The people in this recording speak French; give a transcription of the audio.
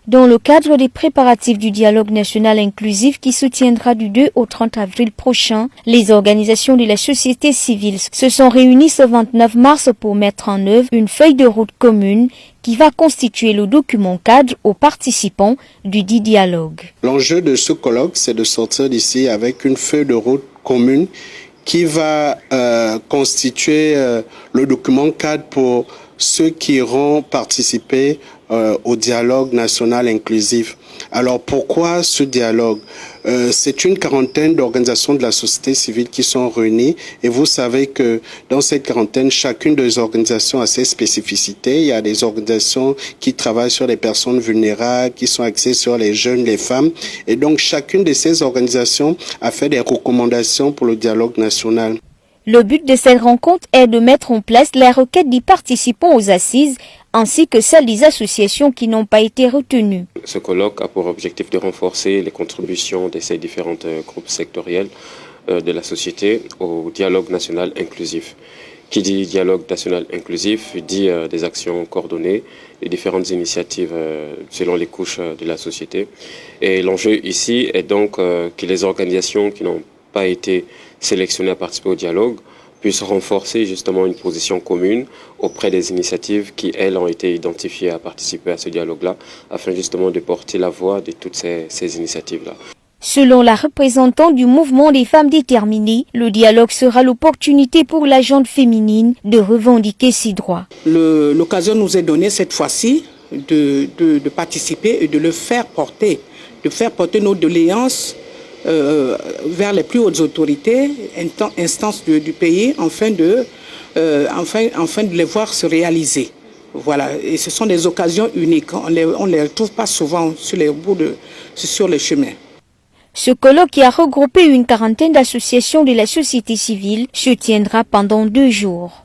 Dans le cadre des préparatifs du dialogue national inclusif qui se tiendra du 2 au 30 avril prochain, les organisations de la société civile se sont réunies ce 29 mars pour mettre en œuvre une feuille de route commune qui va constituer le document cadre aux participants du dit dialogue. L'enjeu de ce colloque, c'est de sortir d'ici avec une feuille de route commune qui va constituer le document cadre pour ceux qui iront participer au dialogue national inclusif. Alors pourquoi ce dialogue? C'est une quarantaine d'organisations de la société civile qui sont réunies et vous savez que dans cette quarantaine, chacune des organisations a ses spécificités. Il y a des organisations qui travaillent sur les personnes vulnérables, qui sont axées sur les jeunes, les femmes. Et donc chacune de ces organisations a fait des recommandations pour le dialogue national. Le but de cette rencontre est de mettre en place les requêtes des participants aux assises ainsi que celles des associations qui n'ont pas été retenues. Ce colloque a pour objectif de renforcer les contributions de ces différents groupes sectoriels de la société au dialogue national inclusif. Qui dit dialogue national inclusif dit des actions coordonnées et différentes initiatives selon les couches de la société. Et l'enjeu ici est donc que les organisations qui n'ont pas été sélectionnées à participer au dialogue puissent renforcer justement une position commune auprès des initiatives qui, elles, ont été identifiées à participer à ce dialogue-là, afin justement de porter la voix de toutes ces initiatives-là. Selon la représentante du mouvement des femmes déterminées, le dialogue sera l'opportunité pour la gente féminine de revendiquer ses droits. L'occasion nous est donnée cette fois-ci de participer et de le faire porter, nos doléances vers les plus hautes autorités, instances du pays, afin de les voir se réaliser. Voilà, et ce sont des occasions uniques. On ne les retrouve pas souvent sur le chemin. Ce colloque qui a regroupé une quarantaine d'associations de la société civile se tiendra pendant 2 jours.